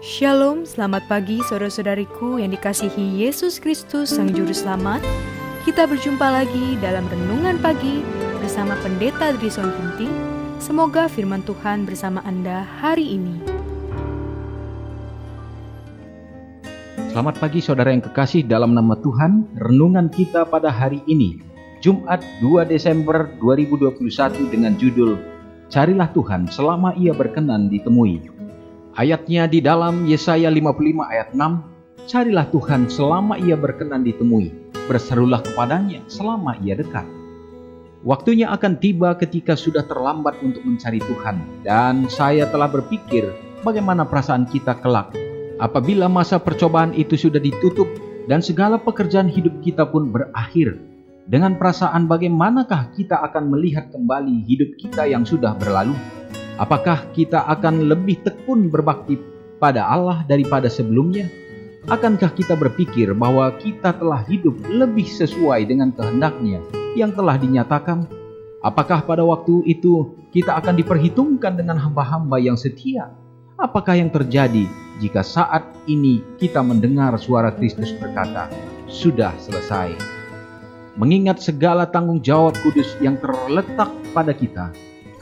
Shalom, selamat pagi saudara-saudariku yang dikasihi Yesus Kristus Sang Juru Selamat. Kita berjumpa lagi dalam Renungan Pagi bersama Pendeta Drison Ginting. Semoga firman Tuhan bersama Anda hari ini. Selamat pagi saudara yang kekasih dalam nama Tuhan. Renungan kita pada hari ini, Jumat 2 Desember 2021 dengan judul Carilah Tuhan selama Ia berkenan ditemui. Ayatnya di dalam Yesaya 55 ayat 6, Carilah Tuhan selama Ia berkenan ditemui, berserulah kepadanya selama Ia dekat. Waktunya akan tiba ketika sudah terlambat untuk mencari Tuhan, dan saya telah berpikir bagaimana perasaan kita kelak apabila masa percobaan itu sudah ditutup dan segala pekerjaan hidup kita pun berakhir. Dengan perasaan bagaimanakah kita akan melihat kembali hidup kita yang sudah berlalu? Apakah kita akan lebih tekun berbakti pada Allah daripada sebelumnya? Akankah kita berpikir bahwa kita telah hidup lebih sesuai dengan kehendak-Nya yang telah dinyatakan? Apakah pada waktu itu kita akan diperhitungkan dengan hamba-hamba yang setia? Apakah yang terjadi jika saat ini kita mendengar suara Kristus berkata, "Sudah selesai"? Mengingat segala tanggung jawab kudus yang terletak pada kita,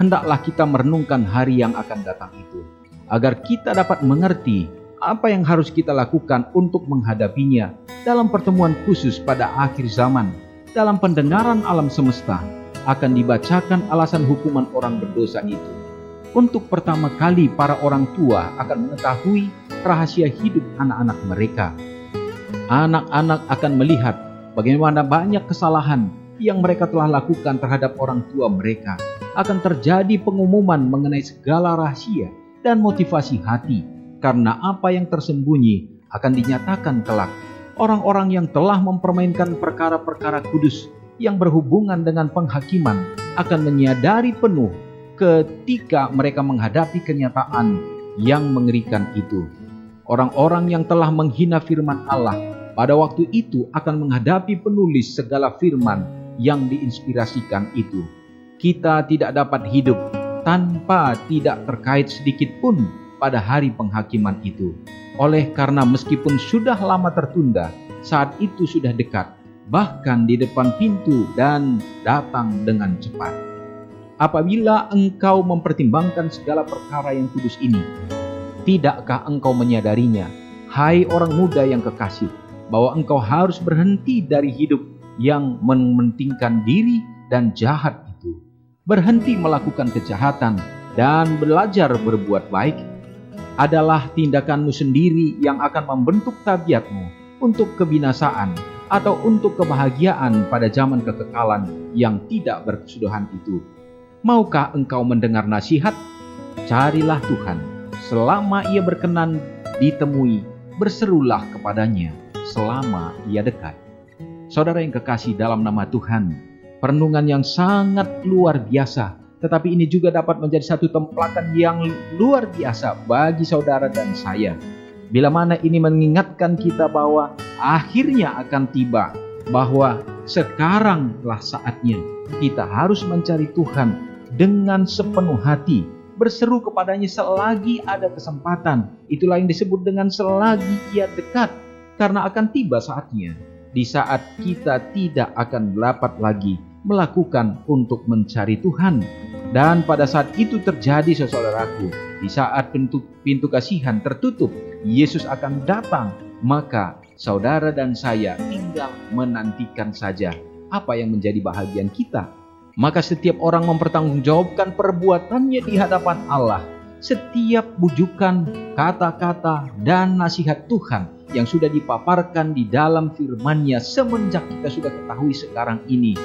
hendaklah kita merenungkan hari yang akan datang itu, agar kita dapat mengerti apa yang harus kita lakukan untuk menghadapinya dalam pertemuan khusus pada akhir zaman. Dalam pendengaran alam semesta, akan dibacakan alasan hukuman orang berdosa itu. Untuk pertama kali para orang tua akan mengetahui rahasia hidup anak-anak mereka. Anak-anak akan melihat bagaimana banyak kesalahan yang mereka telah lakukan terhadap orang tua mereka. Akan terjadi pengumuman mengenai segala rahasia dan motivasi hati, karena apa yang tersembunyi akan dinyatakan kelak. Orang-orang yang telah mempermainkan perkara-perkara kudus yang berhubungan dengan penghakiman akan menyadari penuh ketika mereka menghadapi kenyataan yang mengerikan itu. Orang-orang yang telah menghina firman Allah pada waktu itu akan menghadapi penulis segala firman yang diinspirasikan itu. Kita tidak dapat hidup tanpa tidak terkait sedikit pun pada hari penghakiman itu. Oleh karena meskipun sudah lama tertunda, saat itu sudah dekat, bahkan di depan pintu dan datang dengan cepat. Apabila engkau mempertimbangkan segala perkara yang kudus ini, tidakkah engkau menyadarinya, hai orang muda yang kekasih, bahwa engkau harus berhenti dari hidup yang mementingkan diri dan jahat itu? Berhenti melakukan kejahatan dan belajar berbuat baik adalah tindakanmu sendiri yang akan membentuk tabiatmu untuk kebinasaan atau untuk kebahagiaan pada zaman kekekalan yang tidak berkesudahan itu. Maukah engkau mendengar nasihat? Carilah Tuhan selama Ia berkenan ditemui, berserulah kepadanya selama Ia dekat. Saudara yang kekasih dalam nama Tuhan, perenungan yang sangat luar biasa, tetapi ini juga dapat menjadi satu templatan yang luar biasa bagi saudara dan saya. Bila mana ini mengingatkan kita bahwa akhirnya akan tiba, bahwa sekaranglah saatnya kita harus mencari Tuhan dengan sepenuh hati, berseru kepadanya selagi ada kesempatan. Itulah yang disebut dengan selagi Ia dekat, karena akan tiba saatnya di saat kita tidak akan dapat lagi melakukan untuk mencari Tuhan. Dan pada saat itu terjadi, saudaraku, di saat pintu kasihan tertutup, Yesus akan datang. Maka saudara dan saya tinggal menantikan saja apa yang menjadi bahagian kita. Maka setiap orang mempertanggungjawabkan perbuatannya di hadapan Allah. Setiap bujukan, kata-kata, dan nasihat Tuhan yang sudah dipaparkan di dalam firman-Nya semenjak kita sudah ketahui sekarang ini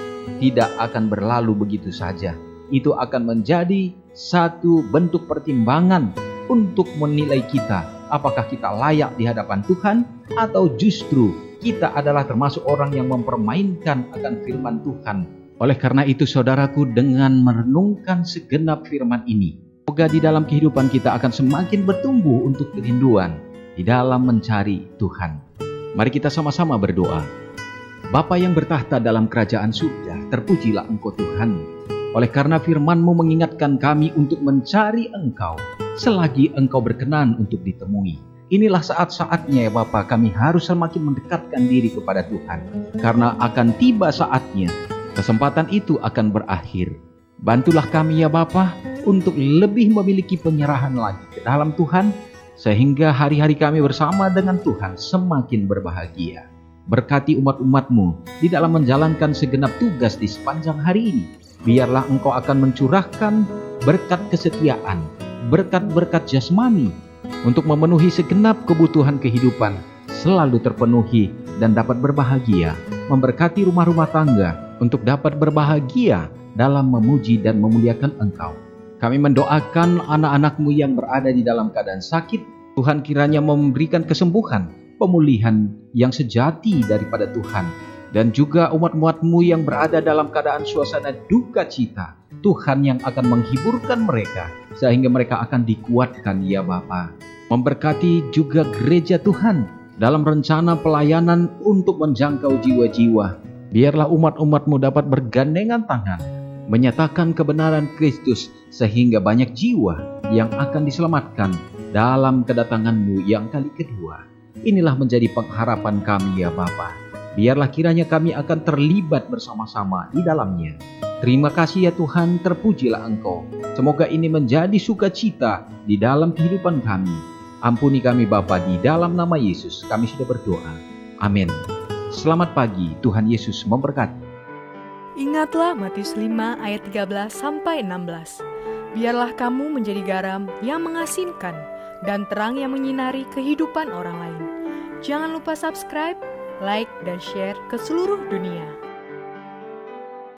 tidak akan berlalu begitu saja. Itu akan menjadi satu bentuk pertimbangan untuk menilai kita, apakah kita layak di hadapan Tuhan atau justru kita adalah termasuk orang yang mempermainkan akan firman Tuhan. Oleh karena itu saudaraku, dengan merenungkan segenap firman ini, semoga di dalam kehidupan kita akan semakin bertumbuh untuk kerinduan di dalam mencari Tuhan. Mari kita sama-sama berdoa. Bapa yang bertahta dalam kerajaan surga, terpujilah Engkau Tuhan. Oleh karena firman-Mu mengingatkan kami untuk mencari Engkau selagi Engkau berkenan untuk ditemui. inilah saat-saatnya ya Bapa, kami harus semakin mendekatkan diri kepada Tuhan. Karena akan tiba saatnya, kesempatan itu akan berakhir. Bantulah kami ya Bapa, untuk lebih memiliki penyerahan lagi ke dalam Tuhan, sehingga hari-hari kami bersama dengan Tuhan semakin berbahagia. Berkati umat-umat-Mu di dalam menjalankan segenap tugas di sepanjang hari ini. Biarlah Engkau akan mencurahkan berkat kesetiaan, berkat-berkat jasmani, untuk memenuhi segenap kebutuhan kehidupan, selalu terpenuhi dan dapat berbahagia. Memberkati rumah-rumah tangga untuk dapat berbahagia dalam memuji dan memuliakan Engkau. Kami mendoakan anak-anak-Mu yang berada di dalam keadaan sakit. Tuhan kiranya memberikan kesembuhan, pemulihan yang sejati daripada Tuhan. Dan juga umat-umat-Mu yang berada dalam keadaan suasana duka cita, Tuhan yang akan menghiburkan mereka, sehingga mereka akan dikuatkan ya Bapa. Memberkati juga gereja Tuhan dalam rencana pelayanan untuk menjangkau jiwa-jiwa. Biarlah umat-umat-Mu dapat bergandengan tangan, menyatakan kebenaran Kristus, sehingga banyak jiwa yang akan diselamatkan dalam kedatangan-Mu yang kali kedua. Inilah menjadi pengharapan kami ya Bapa. Biarlah kiranya kami akan terlibat bersama-sama di dalamnya. Terima kasih ya Tuhan, terpujilah Engkau. Semoga ini menjadi sukacita di dalam kehidupan kami. Ampuni kami Bapa, di dalam nama Yesus kami sudah berdoa. Amin. Selamat pagi, Tuhan Yesus memberkati. Ingatlah Matius 5 ayat 13-16. Biarlah kamu menjadi garam yang mengasinkan dan terang yang menyinari kehidupan orang lain. Jangan lupa subscribe, like, dan share ke seluruh dunia.